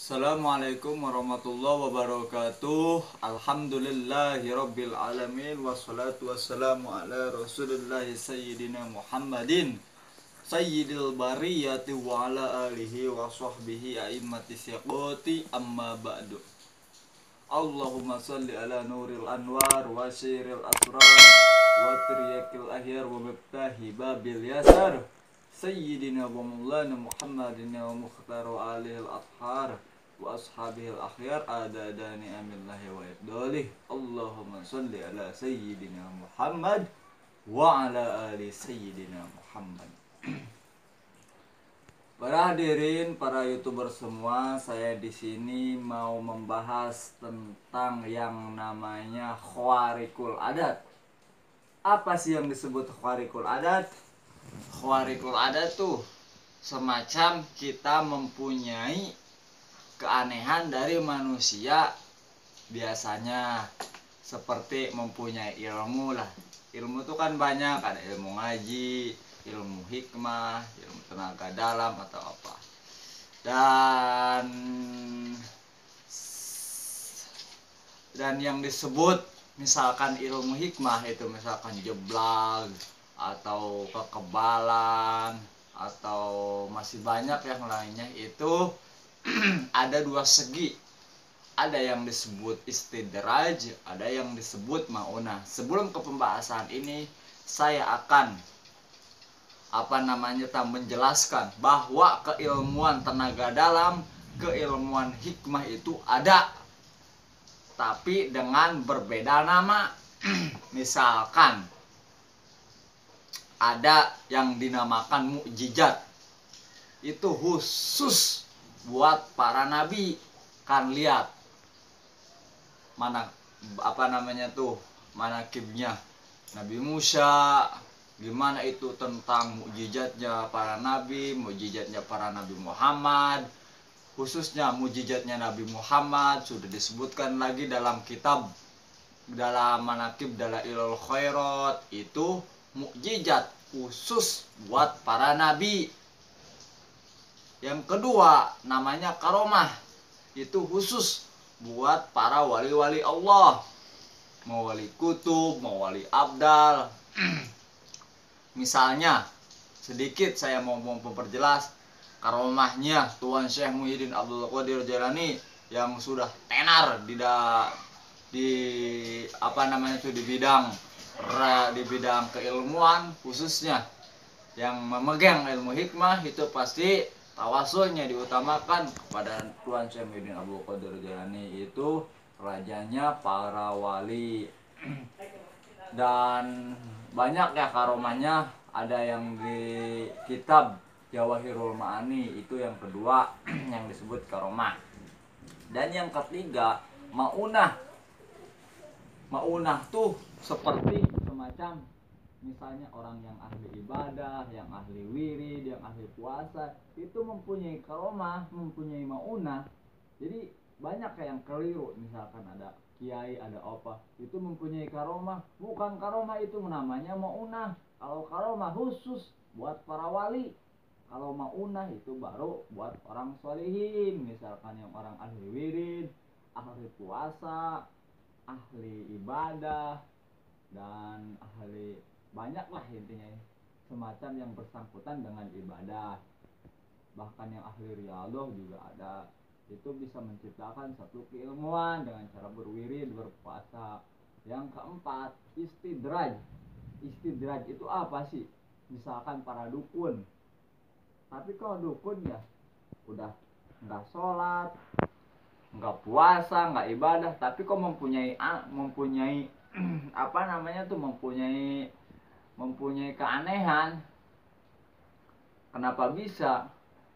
Assalamualaikum warahmatullahi wabarakatuh. Alhamdulillahirabbil alamin wassalatu wassalamu ala Rasulillah sayyidina Muhammadin sayyidil bariyati wa ala alihi wa sahbihi a'immati siqati amma ba'du. Allahumma salli ala nuril anwar wa siril asrar wa tiryakil ahyar wa miftahi babil yasar sayyidina wa maulana Muhammadin wa mukhtar wa alihil athhar wa ashabihil akhyar adadani amillahi wa ibdalih. Allahumma salli ala sayyidina Muhammad wa ala ali sayyidina Muhammad. Para hadirin, para YouTuber semua, saya di sini mau membahas tentang yang namanya khawariqul adat. Apa sih yang disebut khawariqul adat? Khawariqul adat tuh semacam kita mempunyai keanehan dari manusia biasanya, seperti mempunyai ilmu lah. Ilmu tuh kan banyak, ada ilmu ngaji, ilmu hikmah, ilmu tenaga dalam atau apa. Dan yang disebut misalkan ilmu hikmah itu misalkan jeblag atau kekebalan atau masih banyak yang lainnya itu ada dua segi. Ada yang disebut istidraj, ada yang disebut maunah. Sebelum ke pembahasan ini, saya akan menjelaskan bahwa keilmuan tenaga dalam, keilmuan hikmah itu ada, tapi dengan berbeda nama. Misalkan ada yang dinamakan mukjizat, itu khusus buat para nabi. Kan lihat manakibnya Nabi Musa, gimana itu tentang mukjizatnya para nabi, mukjizatnya para Nabi Muhammad. Khususnya mukjizatnya Nabi Muhammad sudah disebutkan lagi dalam kitab, dalam manakib dalailul khairat, itu mukjizat khusus buat para nabi. Yang kedua namanya karomah, itu khusus buat para wali-wali Allah, mau wali kutub, mau wali abdal. Misalnya sedikit saya mau memperjelas karomahnya Tuan Syekh Muhyiddin Abdul Qadir Jailani yang sudah tenar di bidang keilmuan, khususnya yang memegang ilmu hikmah, itu pasti tawasulnya diutamakan kepada Tuan Syekh Muhyiddin Abdul Qadir Jailani, itu rajanya para wali. Dan banyak ya karomahnya, ada yang di kitab Jawahirul Ma'ani, itu yang kedua yang disebut karomah. Dan yang ketiga maunah. Maunah tuh seperti semacam misalnya orang yang ahli ibadah, yang ahli wirid, yang ahli puasa, itu mempunyai karomah, mempunyai maunah. Jadi banyak kayak yang keliru, misalkan ada kiai, ada apa, itu mempunyai karomah. Bukan karomah itu namanya maunah. Kalau karomah khusus buat para wali, kalau maunah itu baru buat orang sholihin. Misalkan yang orang ahli wirid, ahli puasa, ahli ibadah, dan ahli banyak lah intinya, semacam yang bersangkutan dengan ibadah. Bahkan yang ahli riyadhah juga ada, itu bisa menciptakan satu keilmuan dengan cara berwirid, berpuasa. Yang keempat istidraj. Istidraj itu apa sih? Misalkan para dukun, tapi kalau dukun ya udah nggak sholat, nggak puasa, nggak ibadah, tapi kok mempunyai mempunyai keanehan. Kenapa bisa?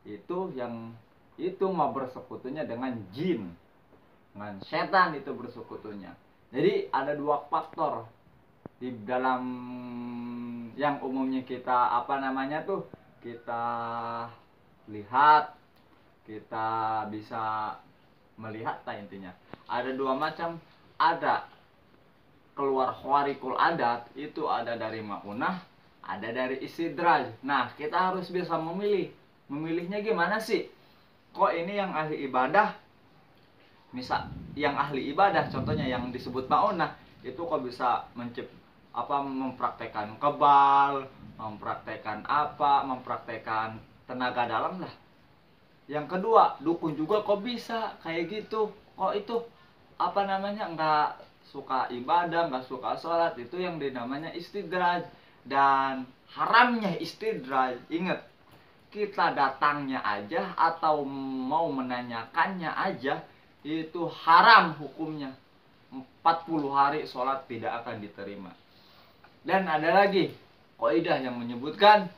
Itu mau bersekutunya dengan jin, dengan setan, itu bersekutunya. Jadi ada dua faktor di dalam yang umumnya kita kita lihat, kita bisa melihat lah intinya. Ada dua macam, ada keluar khawariqul adat, itu ada dari maunah, ada dari istidraj. Nah, kita harus bisa memilih. Memilihnya gimana sih? kok ini yang ahli ibadah, misal yang ahli ibadah contohnya yang disebut maunah itu kok bisa mempraktekkan kebal, mempraktekkan mempraktekkan tenaga dalam lah. Yang kedua, dukun juga kok bisa kayak gitu, kok itu nggak suka ibadah, nggak suka sholat, itu yang dinamanya istidraj. Dan haramnya istidraj, ingat, kita datangnya aja atau mau menanyakannya aja itu haram hukumnya. 40 hari sholat tidak akan diterima. Dan ada lagi kaidah yang menyebutkan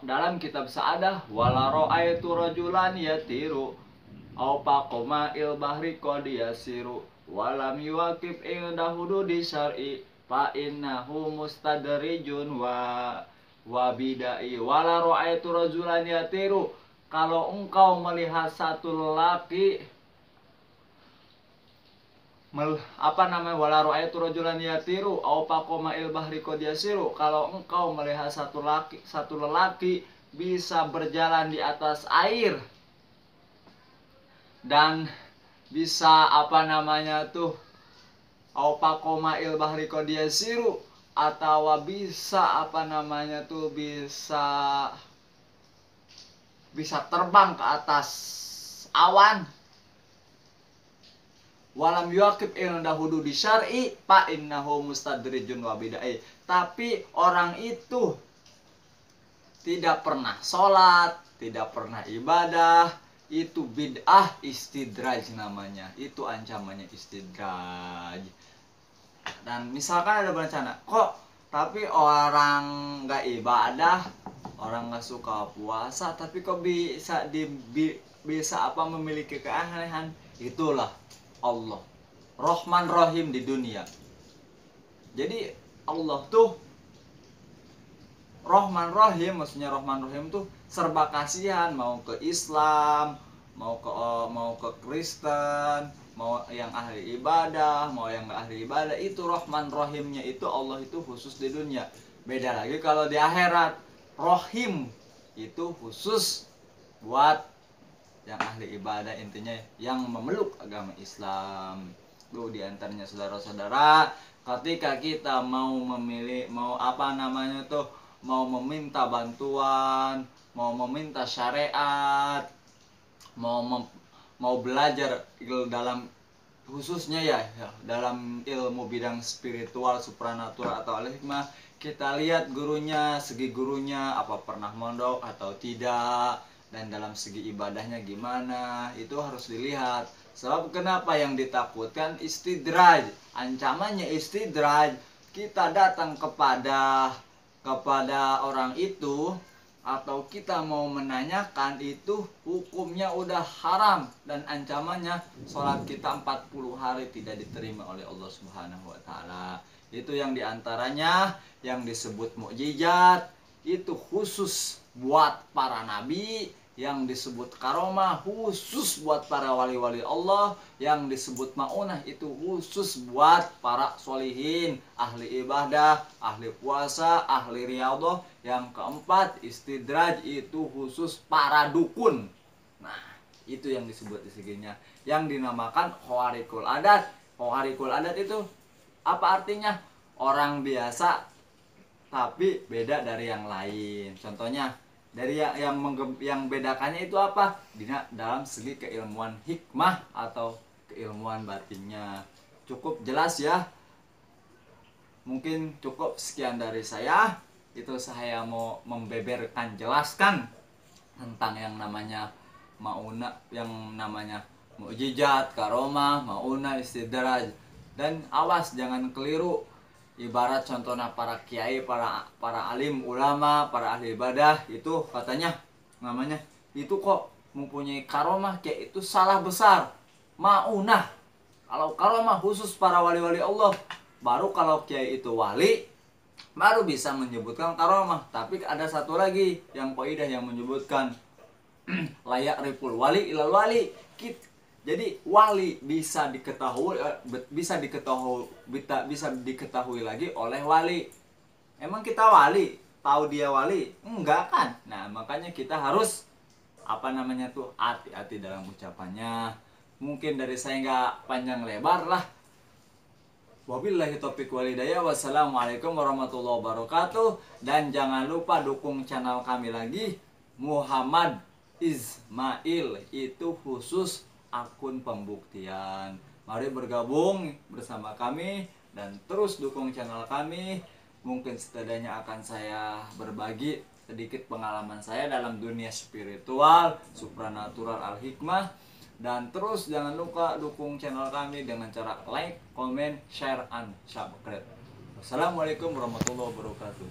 dalam kitab Sa'adah, wala ra'aitu rajulan yatiru au paqoma il bahri qad yasiru walam yuwaqif inda hududi syar'i fa innahu mustadrijun wa bidai. Wala ra'aitu rajulan yatiru, kalau engkau melihat satu lelaki wala ra'aitu rajulan yatiru au paqoma il bahri qad yasiru, kalau engkau melihat satu lelaki bisa berjalan di atas air dan bisa au paqoma il bahri qad yasiru, atau bisa bisa terbang ke atas awan, walam yuaqib inda hududi syar'i fa innahu mustadrijun wa bid'ah. Tapi orang itu tidak pernah sholat, tidak pernah ibadah, itu bid'ah, istidraj namanya. Itu ancamannya istidraj. Dan misalkan ada berencana, kok tapi orang nggak ibadah, orang nggak suka puasa, tapi kok bisa memiliki keanehan, itulah Allah Rahman Rahim di dunia. Jadi Allah tuh Rahman Rahim, maksudnya Rahman Rahim tuh serba kasihan, mau ke Islam, mau ke Kristen, mau yang ahli ibadah, mau yang nggak ahli ibadah, itu Rahman Rahimnya itu Allah itu khusus di dunia. Beda lagi kalau di akhirat, Rahim itu khusus buat yang ahli ibadah, intinya yang memeluk agama Islam. Tuh diantaranya saudara-saudara, ketika kita mau mau meminta bantuan, mau meminta syariat, mau belajar dalam khususnya dalam ilmu bidang spiritual, supranatural atau al-hikmah, kita lihat gurunya, segi gurunya apa pernah mondok atau tidak, dan dalam segi ibadahnya gimana, itu harus dilihat. Sebab kenapa yang ditakutkan istidraj, ancamannya istidraj, kita datang kepada orang itu atau kita mau menanyakan, itu hukumnya udah haram dan ancamannya sholat kita 40 hari tidak diterima oleh Allah Subhanahu wa taala. Itu yang diantaranya yang disebut mukjizat, itu khusus buat para nabi, yang disebut karomah khusus buat para wali-wali Allah, yang disebut maunah itu khusus buat para solihin, ahli ibadah, ahli puasa, ahli riyadhah. Yang keempat, istidraj itu khusus para dukun. Nah, itu yang disebut isinya, yang dinamakan khawarikul adat. Khawarikul adat itu apa artinya? Orang biasa tapi beda dari yang lain. Contohnya dari yang bedakannya itu apa? Dalam segi keilmuan hikmah atau keilmuan batinnya. Cukup jelas ya. Mungkin cukup sekian dari saya. Itu saya mau jelaskan tentang yang namanya mauna, yang namanya mukjizat, karomah, mauna, istidraj. Dan awas jangan keliru. Ibarat contohnya para kiai, para alim ulama, para ahli ibadah itu katanya namanya itu kok mempunyai karomah, kayak itu salah besar. Maunah, kalau karomah khusus para wali-wali Allah, baru kalau kiai itu wali baru bisa menyebutkan karomah. Tapi ada satu lagi yang kaidah yang menyebutkan layak ripul wali ilal wali. Jadi wali bisa diketahui lagi oleh wali. Emang kita wali, tahu dia wali? Enggak kan? Nah, makanya kita harus apa namanya tuh, hati-hati dalam ucapannya. Mungkin dari saya nggak panjang lebar lah. Wabillahi taufiq walhidayah. Wassalamualaikum warahmatullahi wabarakatuh. Dan jangan lupa dukung channel kami lagi, Muhammad Ismail, itu khusus akun pembuktian. Mari bergabung bersama kami dan terus dukung channel kami. Mungkin setidaknya akan saya berbagi sedikit pengalaman saya dalam dunia spiritual, supranatural, al-hikmah. Dan terus jangan lupa dukung channel kami dengan cara like, comment, share, and subscribe. Wassalamualaikum warahmatullahi wabarakatuh.